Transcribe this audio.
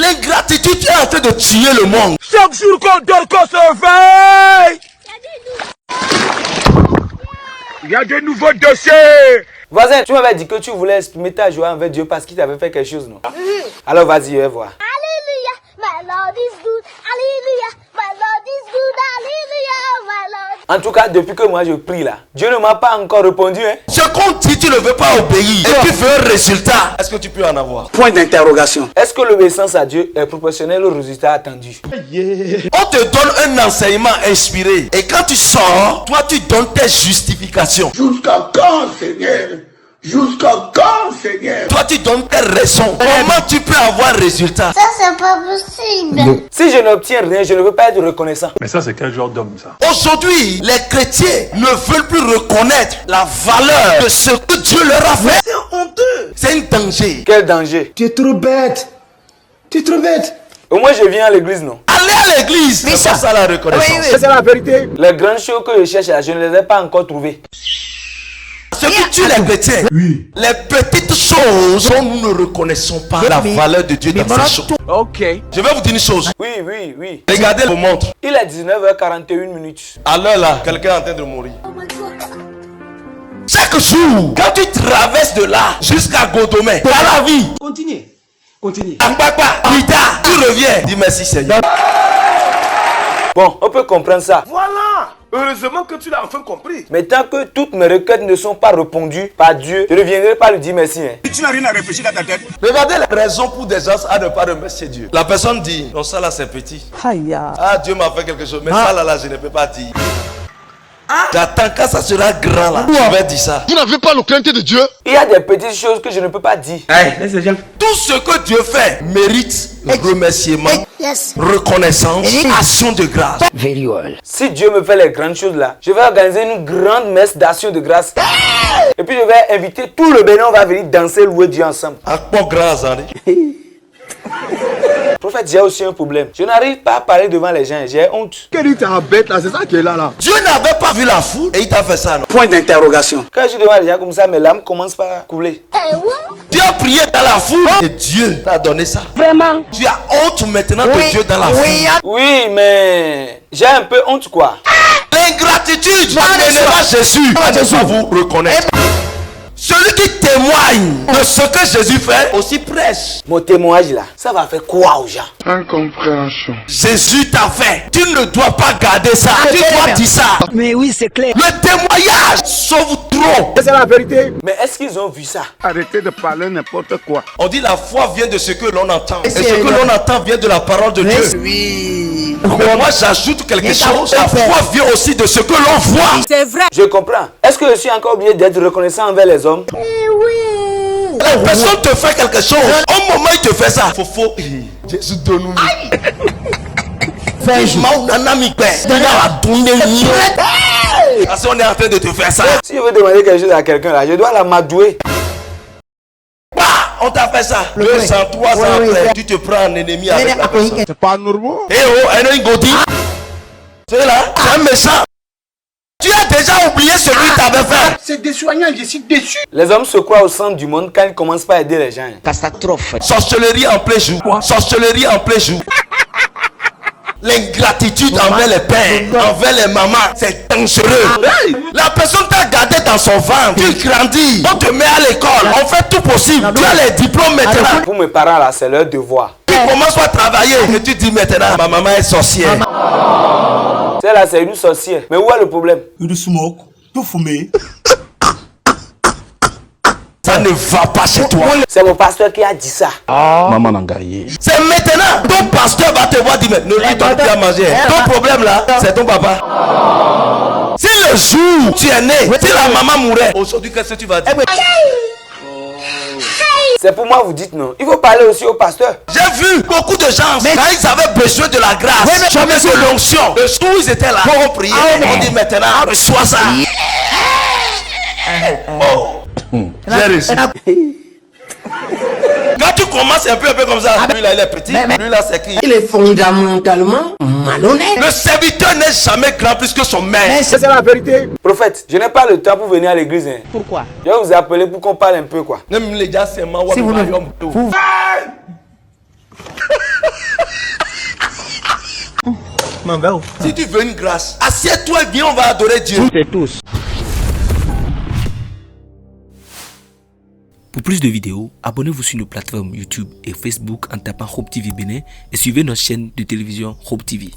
L'ingratitude est en train de tuer le monde. Chaque jour qu'on dort, qu'on se réveille, il y a de nouveaux dossiers. Voisin, tu m'avais dit que tu voulais exprimer ta joie envers Dieu parce qu'il t'avait fait quelque chose, non? Alors vas-y, je vais voir. Alléluia, my Lord is good. Alléluia, my Lord is good. Alléluia, my Lord. En tout cas, depuis que moi je prie là, Dieu ne m'a pas encore répondu, hein. Ce qu'on dit, tu ne veux pas obéir. Et tu veux un résultat. Est-ce que tu peux en avoir? Point d'interrogation. Est-ce que l'obéissance à Dieu est proportionnelle au résultat attendu? On te donne un enseignement inspiré. Et quand tu sors, toi tu donnes tes justifications. Jusqu'à quand, Seigneur? Jusqu'à quand, Seigneur? Toi tu donnes tes raisons. Comment tu peux avoir un résultat? Ça, c'est pas possible. Si je n'obtiens rien, je ne veux pas être reconnaissant. Mais ça, c'est quel genre d'homme, ça? Aujourd'hui, les chrétiens ne veulent plus reconnaître la valeur de ce que Dieu leur a fait. C'est honteux. C'est un danger. Quel danger? Tu es trop bête. Tu es trop bête. Au moins je viens à l'église, non? Allez à l'église. C'est ça la reconnaissance. C'est la vérité. Les grandes choses que je cherche là, je ne les ai pas encore trouvées. Ce qui tue les chrétiens, les petites choses dont nous ne reconnaissons pas la valeur de Dieu dans ces choses. Ok. Je vais vous dire une chose. Oui. Regardez vos montres. Il est 19h41 minutes. À l'heure là, quelqu'un est en train de mourir. Chaque jour, quand tu traverses de là jusqu'à Godomé, dans la vie, Continue. Ambakba, Rita, tu reviens. Dis merci Seigneur. Bon, on peut comprendre ça. Voilà. Heureusement que tu l'as enfin compris. Mais tant que toutes mes requêtes ne sont pas répondues par Dieu, je ne viendrai pas lui dire merci. Hein. Tu n'as rien à réfléchir dans ta tête. Regardez la raison pour des gens à ne pas remercier Dieu. La personne dit, non ça là c'est petit. Ah Dieu m'a fait quelque chose, mais ça là je ne peux pas dire. J'attends quand ça sera grand là, je vais dire ça. Vous n'avez pas le crainte de Dieu? Il y a des petites choses que je ne peux pas dire. Tout ce que Dieu fait mérite remerciement, Yes. reconnaissance, action de grâce. Si Dieu me fait les grandes choses là, je vais organiser une grande messe d'action de grâce. Et puis je vais inviter tout le Bénin, on va venir danser, louer Dieu ensemble. À quoi grâce, hein? Prophète, j'ai aussi un problème. Je n'arrive pas à parler devant les gens, j'ai honte. Quel est ta bête là? C'est ça qui est là. Dieu n'avait pas vu la foule et il t'a fait ça, non? Point d'interrogation. Quand je suis devant les gens comme ça, mes larmes commencent par couler. Tu as prié dans la foule et Dieu t'a donné ça. Vraiment? Tu as honte maintenant de Dieu dans la foule. Oui, mais j'ai un peu honte quoi. L'ingratitude n'amènera Jésus à vous reconnaître. Celui qui témoigne de ce que Jésus fait aussi prêche. Mon témoignage là, ça va faire quoi aux gens? Incompréhension. Jésus t'a fait. Tu ne dois pas garder ça. Tu dois dire ça. Mais oui, c'est clair. Le témoignage sauve trop. C'est la vérité. Mais est-ce qu'ils ont vu ça? Arrêtez de parler n'importe quoi. On dit la foi vient de ce que l'on entend. Et ce que l'on entend vient de la parole de Dieu. Oui. Mais moi j'ajoute quelque chose. La foi vient aussi de ce que l'on voit. C'est vrai. Je comprends. Est-ce que je suis encore obligé d'être reconnaissant envers les hommes? Oui. La personne te fait quelque chose. Au moment où il te fait ça, Fofo, Jésus donne-nous. Parce qu'on est en train de te faire ça. Si je veux demander quelque chose à quelqu'un là, je dois l'amadouer. Bah, on t'a fait ça. 200, 300 après, tu te prends un ennemi avec la personne. C'est pas normal. Eh oh, un ingoti. C'est là, c'est un méchant. Tu as déjà oublié ce qu'il t'avait fait. C'est des soignants, je suis déçu. Les hommes se croient au centre du monde quand ils commencent pas à aider les gens. Hein. Catastrophe. Sorcellerie en plein jour. Sorcellerie en plein jour. L'ingratitude envers les pères, envers les mamans, c'est dangereux. La personne t'a gardé dans son ventre. Tu grandis. On te met à l'école. On fait tout possible. Tu as les diplômes maintenant. Pour mes parents là, c'est leur devoir. Tu commences à travailler et tu dis maintenant, ma maman est sorcière. Celle-là, c'est une sorcière. Mais où est le problème? You do smoke, you fumer. Ça ne va pas chez toi. C'est mon pasteur qui a dit ça. Maman Nangaye. C'est maintenant. Ton pasteur va te voir dire, mais ne lui donne plus à manger. Ton problème là, c'est ton papa. Si le jour où tu es né, si la maman mourait, aujourd'hui, qu'est-ce que tu vas dire? C'est pour moi, vous dites non. Il faut parler aussi au pasteur. J'ai vu beaucoup de gens, quand ils avaient besoin de la grâce, de l'onction, le jour où ils étaient là, pour prier, on dit maintenant, reçois ça. Oh, j'ai reçu. Quand tu commences un peu comme ça, lui là il est petit, lui là c'est qui? Il est fondamentalement malhonnête. Le serviteur n'est jamais grand plus que son maître. C'est la vérité. Prophète, je n'ai pas le temps pour venir à l'église. Hein. Pourquoi? Je vais vous appeler pour qu'on parle un peu quoi. Même les gars c'est moi. Si vous ne... Si tu veux une grâce, assieds-toi et viens, on va adorer Dieu. C'est tous. Pour plus de vidéos, abonnez-vous sur nos plateformes YouTube et Facebook en tapant Hope TV Bénin et suivez notre chaîne de télévision Hope TV.